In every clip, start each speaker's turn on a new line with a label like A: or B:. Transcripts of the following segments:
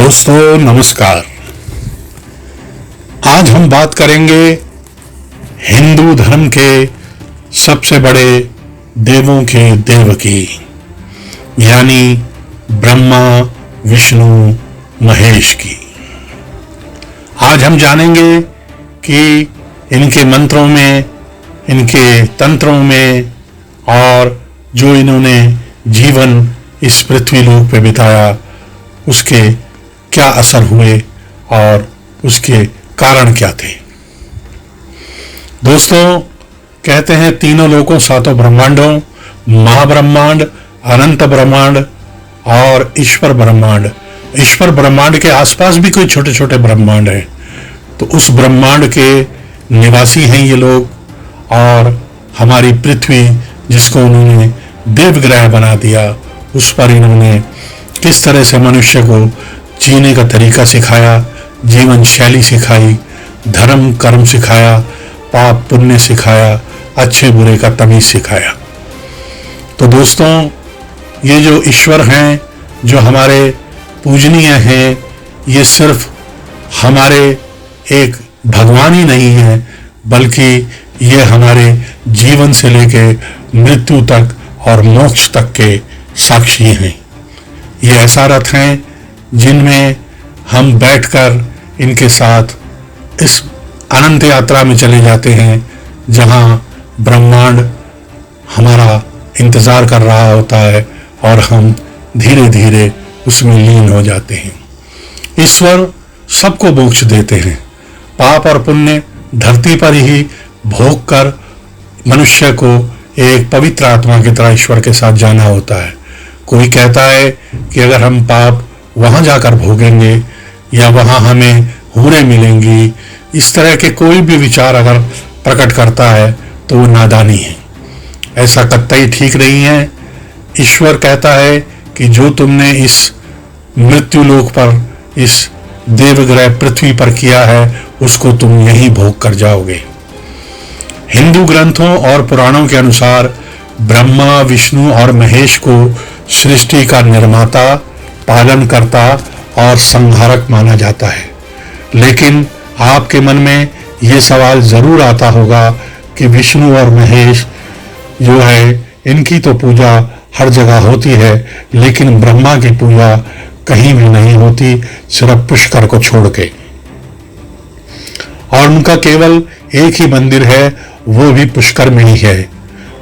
A: दोस्तों नमस्कार। आज हम बात करेंगे हिंदू धर्म के सबसे बड़े देवों के देव की, यानी ब्रह्मा विष्णु महेश की। आज हम जानेंगे कि इनके मंत्रों में, इनके तंत्रों में और जो इन्होंने जीवन इस पृथ्वी लोक पे बिताया उसके क्या असर हुए और उसके कारण क्या थे। दोस्तों, कहते हैं तीनों लोकों सातों ब्रह्मांडों, महाब्रह्मांड, अनंत ब्रह्मांड और ईश्वर ब्रह्मांड। ईश्वर ब्रह्मांड के आसपास भी कोई छोटे छोटे ब्रह्मांड हैं, तो उस ब्रह्मांड के निवासी हैं ये लोग। और हमारी पृथ्वी, जिसको उन्होंने देवग्रह बना दिया, उस पर इन्होंने किस तरह से मनुष्य को जीने का तरीका सिखाया, जीवन शैली सिखाई, धर्म कर्म सिखाया, पाप पुण्य सिखाया, अच्छे बुरे का तमीज सिखाया। तो दोस्तों, ये जो ईश्वर हैं, जो हमारे पूजनीय हैं, ये सिर्फ हमारे एक भगवान ही नहीं है, बल्कि ये हमारे जीवन से लेके मृत्यु तक और मोक्ष तक के साक्षी हैं। ये ऐसा रथ हैं जिनमें हम बैठकर इनके साथ इस अनंत यात्रा में चले जाते हैं, जहां ब्रह्मांड हमारा इंतजार कर रहा होता है और हम धीरे धीरे उसमें लीन हो जाते हैं। ईश्वर सबको मोक्ष देते हैं। पाप और पुण्य धरती पर ही भोग कर मनुष्य को एक पवित्र आत्मा की तरह ईश्वर के साथ जाना होता है। कोई कहता है कि अगर हम पाप वहां जाकर भोगेंगे या वहां हमें हूरें मिलेंगी, इस तरह के कोई भी विचार अगर प्रकट करता है तो वो नादानी है। ऐसा कतई ठीक नहीं है। ईश्वर कहता है कि जो तुमने इस मृत्यु लोक पर, इस देवग्रह पृथ्वी पर किया है, उसको तुम यहीं भोग कर जाओगे। हिंदू ग्रंथों और पुराणों के अनुसार ब्रह्मा विष्णु और महेश को सृष्टि का निर्माता, पालनकर्ता और संहारक माना जाता है। लेकिन आपके मन में ये सवाल जरूर आता होगा कि विष्णु और महेश जो है, इनकी तो पूजा हर जगह होती है, लेकिन ब्रह्मा की पूजा कहीं भी नहीं होती, सिर्फ पुष्कर को छोड़ के। और उनका केवल एक ही मंदिर है, वो भी पुष्कर में ही है।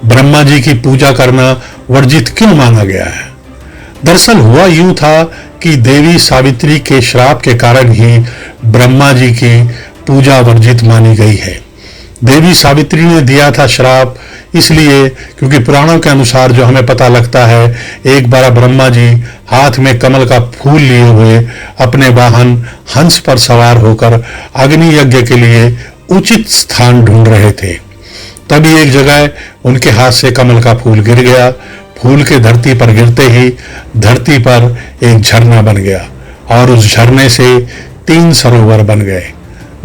A: ब्रह्मा जी की पूजा करना वर्जित क्यों माना गया है? दरअसल हुआ यूं था कि देवी सावित्री के श्राप के कारण ही ब्रह्मा जी की पूजा वर्जित मानी गई है। देवी सावित्री ने दिया था श्राप इसलिए क्योंकि पुराणों के अनुसार जो हमें पता लगता है, एक बार ब्रह्मा जी हाथ में कमल का फूल लिए हुए अपने वाहन हंस पर सवार होकर अग्नि यज्ञ के लिए उचित स्थान ढूंढ रहे थे। तभी एक जगह उनके हाथ से कमल का फूल गिर गया। फूल के धरती पर गिरते ही धरती पर एक झरना बन गया और उस झरने से 3 सरोवर बन गए।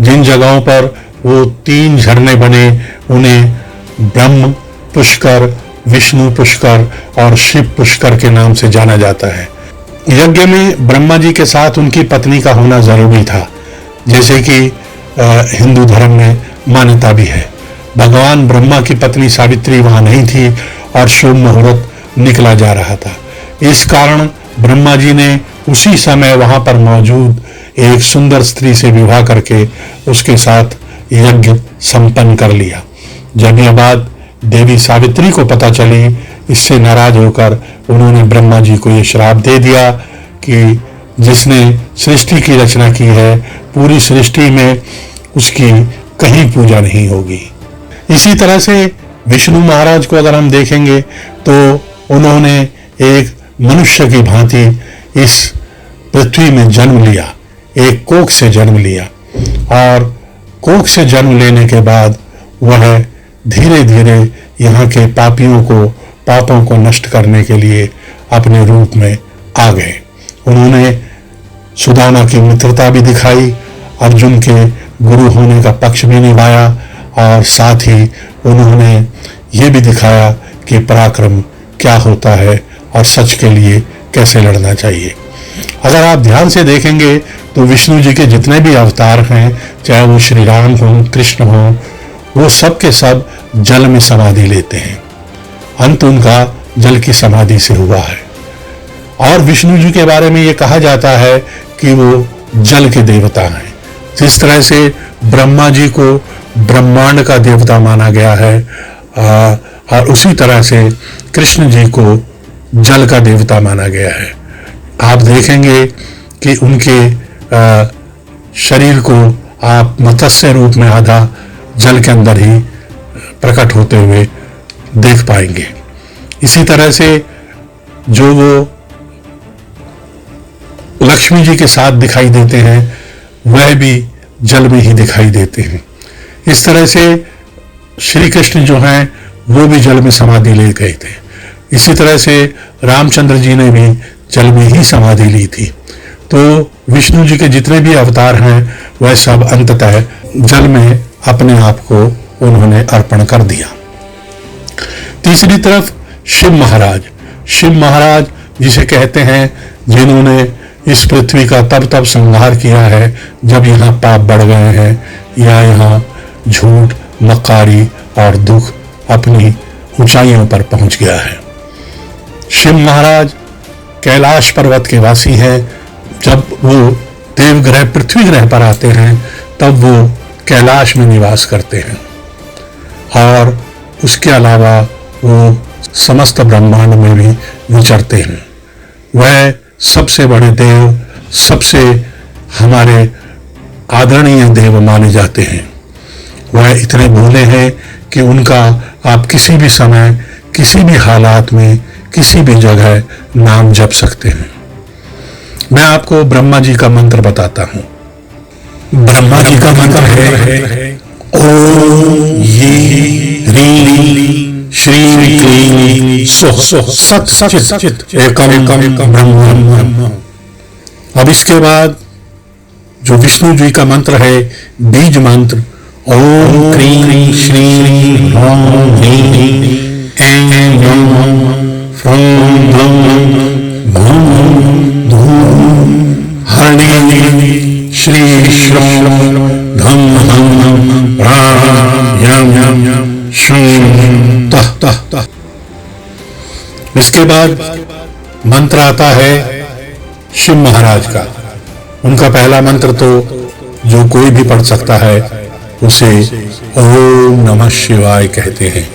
A: जिन जगहों पर वो 3 झरने बने, उन्हें ब्रह्म पुष्कर, विष्णु पुष्कर और शिव पुष्कर के नाम से जाना जाता है। यज्ञ में ब्रह्मा जी के साथ उनकी पत्नी का होना जरूरी था, जैसे कि हिंदू धर्म में मान्यता भी है। भगवान ब्रह्मा की पत्नी सावित्री वहां नहीं थी और शुभ मुहूर्त निकला जा रहा था। इस कारण ब्रह्मा जी ने उसी समय वहां पर मौजूद एक सुंदर स्त्री से विवाह करके उसके साथ यज्ञ संपन्न कर लिया। जब यह बात देवी सावित्री को पता चली, इससे नाराज होकर उन्होंने ब्रह्मा जी को यह श्राप दे दिया कि जिसने सृष्टि की रचना की है, पूरी सृष्टि में उसकी कहीं पूजा नहीं होगी। इसी तरह से विष्णु महाराज को अगर हम देखेंगे तो उन्होंने एक मनुष्य की भांति इस पृथ्वी में जन्म लिया, एक कोख से जन्म लिया और कोख से जन्म लेने के बाद वह धीरे धीरे यहाँ के पापों को नष्ट करने के लिए अपने रूप में आ गए। उन्होंने सुदामा की मित्रता भी दिखाई, अर्जुन के गुरु होने का पक्ष भी निभाया और साथ ही उन्होंने ये भी दिखाया कि पराक्रम क्या होता है और सच के लिए कैसे लड़ना चाहिए। अगर आप ध्यान से देखेंगे तो विष्णु जी के जितने भी अवतार हैं, चाहे वो श्री राम हो, कृष्ण हो, वो सब के सब जल में समाधि लेते हैं। अंत उनका जल की समाधि से हुआ है। और विष्णु जी के बारे में ये कहा जाता है कि वो जल के देवता हैं। जिस तरह से ब्रह्मा जी को ब्रह्मांड का देवता माना गया है, और उसी तरह से कृष्ण जी को जल का देवता माना गया है। आप देखेंगे कि उनके शरीर को आप मत्स्य रूप में आधा जल के अंदर ही प्रकट होते हुए देख पाएंगे। इसी तरह से जो वो लक्ष्मी जी के साथ दिखाई देते हैं, वह भी जल में ही दिखाई देते हैं। इस तरह से श्री कृष्ण जो हैं वो भी जल में समाधि ले गए थे। इसी तरह से रामचंद्र जी ने भी जल में ही समाधि ली थी। तो विष्णु जी के जितने भी अवतार हैं वह सब अंततः जल में अपने आप को उन्होंने अर्पण कर दिया। तीसरी तरफ शिव महाराज जिसे कहते हैं, जिन्होंने इस पृथ्वी का तब संहार किया है जब यहाँ पाप बढ़ गए हैं या यहाँ झूठ, मक्कारी और दुख अपनी ऊंचाइयों पर पहुंच गया है। शिव महाराज कैलाश पर्वत के वासी हैं। जब वो देवग्रह पृथ्वी ग्रह पर आते हैं तब वो कैलाश में निवास करते हैं, और उसके अलावा वो समस्त ब्रह्मांड में भी विचरते हैं। वह सबसे बड़े देव, सबसे हमारे आदरणीय देव माने जाते हैं। वह इतने भोले हैं कि उनका आप किसी भी समय, किसी भी हालात में, किसी भी जगह नाम जप सकते हैं। मैं आपको ब्रह्मा जी का मंत्र बताता हूं। ब्रह्मा जी का मंत्र है ओम ये ह्रीं श्रीं क्लीं सौः सत् चित् एकम ब्रह्म। अब इसके बाद जो विष्णु जी का मंत्र है, बीज मंत्र, ओम क्रीं श्रीं ह्रौं ह्रीं ऐं रौं फ्रौं द्रौं भौं धूं हरिं श्री श्रौं धं हं रां यं शं तः। इसके बाद मंत्र आता है शिव महाराज का। उनका पहला मंत्र तो जो कोई भी पढ़ सकता है उसे ओम नमः शिवाय कहते हैं।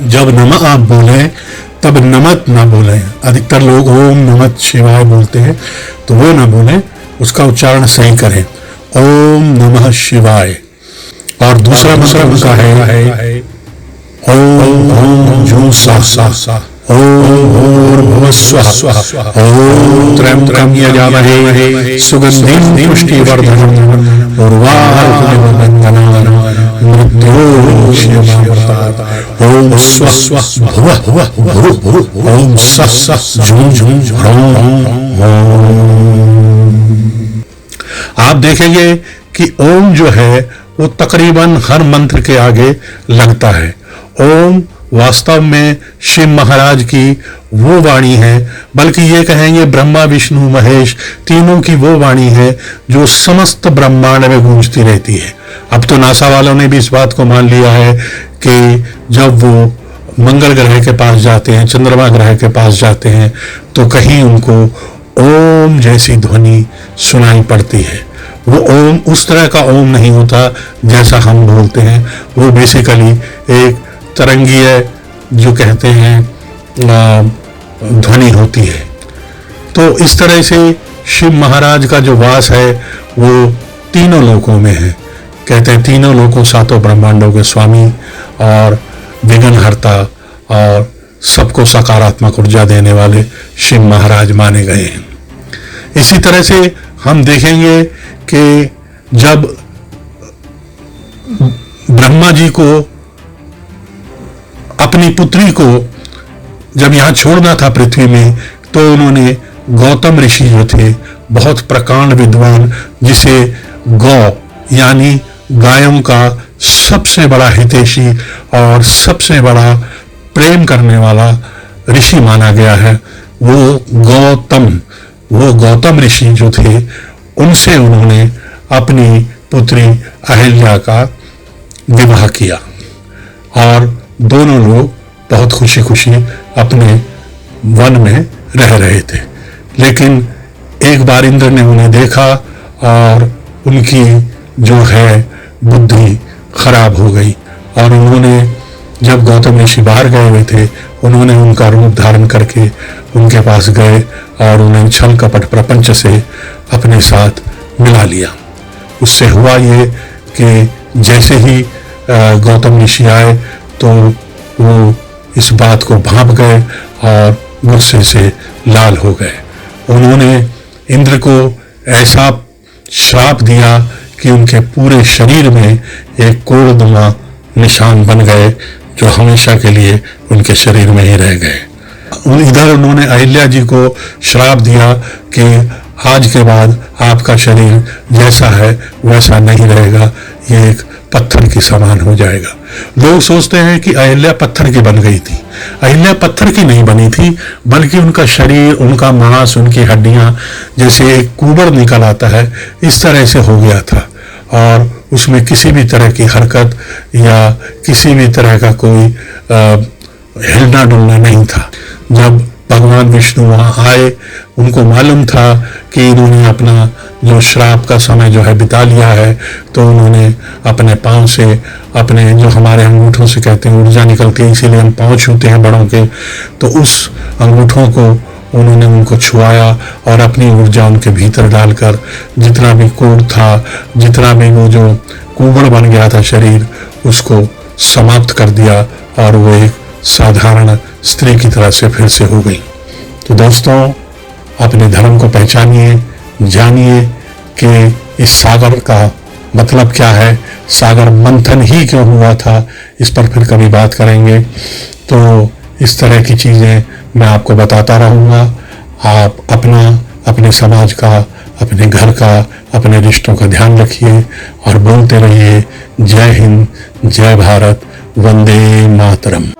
A: जब नमः आप बोलें तब नमत ना बोलें। अधिकतर लोग ओम नमः शिवाय बोलते हैं, तो वो ना बोलें, उसका उच्चारण सही करें, ओम नमः शिवाय। और दूसरा मंत्र उनका है ओम ओम जूं सा ओम भूर्भुवः स्वः ओम त्र्यंबकं यजामहे सुगंधिं पुष्टिवर्धनम् उर्वारुकमिव मृत्योर्मुक्षीयमामृतात् ओम स्वः भुवः भुवः ओम सः झूं झूं ह्रौं। आप देखेंगे कि ओम जो है वो तकरीबन हर मंत्र के आगे लगता है। ओम वास्तव में शिव महाराज की वो वाणी है, बल्कि ये कहेंगे ब्रह्मा विष्णु महेश तीनों की वो वाणी है जो समस्त ब्रह्मांड में गूंजती रहती है। अब तो नासा वालों ने भी इस बात को मान लिया है कि जब वो मंगल ग्रह के पास जाते हैं, चंद्रमा ग्रह के पास जाते हैं, तो कहीं उनको ओम जैसी ध्वनि सुनाई पड़ती है। वो ओम उस तरह का ओम नहीं होता जैसा हम बोलते हैं, वो बेसिकली एक तरंगीय जो कहते हैं ध्वनि होती है। तो इस तरह से शिव महाराज का जो वास है वो तीनों लोकों में है। कहते हैं तीनों लोकों, सातों ब्रह्मांडों के स्वामी और विघ्नहर्ता और सबको सकारात्मक ऊर्जा देने वाले शिव महाराज माने गए हैं। इसी तरह से हम देखेंगे कि जब ब्रह्मा जी को अपनी पुत्री को जब यहाँ छोड़ना था पृथ्वी में, तो उन्होंने गौतम ऋषि जो थे, बहुत प्रकांड विद्वान, जिसे गौ यानी गायों का सबसे बड़ा हितैषी और सबसे बड़ा प्रेम करने वाला ऋषि माना गया है, वो गौतम, वो गौतम ऋषि जो थे उनसे उन्होंने अपनी पुत्री अहिल्या का विवाह किया और दोनों लोग बहुत खुशी खुशी अपने वन में रह रहे थे। लेकिन एक बार इंद्र ने उन्हें देखा और उनकी जो है बुद्धि खराब हो गई और उन्होंने, जब गौतम ऋषि बाहर गए हुए थे, उन्होंने उनका रूप धारण करके उनके पास गए और उन्हें छल कपट प्रपंच से अपने साथ मिला लिया। उससे हुआ ये कि जैसे ही गौतम ऋषि आए तो वो इस बात को भांप गए और गुस्से से लाल हो गए। उन्होंने इंद्र को ऐसा श्राप दिया कि उनके पूरे शरीर में एक कोड़नुमा निशान बन गए जो हमेशा के लिए उनके शरीर में ही रह गए। इधर उन्होंने अहिल्या जी को श्राप दिया कि आज के बाद आपका शरीर जैसा है वैसा नहीं रहेगा, ये एक पत्थर के समान हो जाएगा। लोग सोचते हैं कि अहिल्या पत्थर की बन गई थी। अहिल्या पत्थर की नहीं बनी थी, बल्कि उनका शरीर, उनका मांस, उनकी हड्डियां जैसे एक कुबड़ निकल आता है, इस तरह से हो गया था और उसमें किसी भी तरह की हरकत या किसी भी तरह का कोई हिलना डुलना नहीं था। जब भगवान विष्णु वहां आए, उनको मालूम था कि इन्होंने अपना जो श्राप का समय जो है बिता लिया है, तो उन्होंने अपने पांव से, अपने जो हमारे अंगूठों से कहते हैं ऊर्जा निकलती है, इसीलिए हम पांव छूते हैं बड़ों के, तो उस अंगूठों को उन्होंने उनको छुआया और अपनी ऊर्जा उनके भीतर डालकर जितना भी कोढ़ था, जितना भी वो जो कुबड़ बन गया था शरीर, उसको समाप्त कर दिया और वो एक साधारण स्त्री की तरह से फिर से हो गई। तो दोस्तों, अपने धर्म को पहचानिए, जानिए कि इस सागर का मतलब क्या है, सागर मंथन ही क्यों हुआ था, इस पर फिर कभी बात करेंगे। तो इस तरह की चीज़ें मैं आपको बताता रहूँगा। आप अपना, अपने समाज का, अपने घर का, अपने रिश्तों का ध्यान रखिए और बोलते रहिए जय हिंद, जय भारत, वंदे मातरम।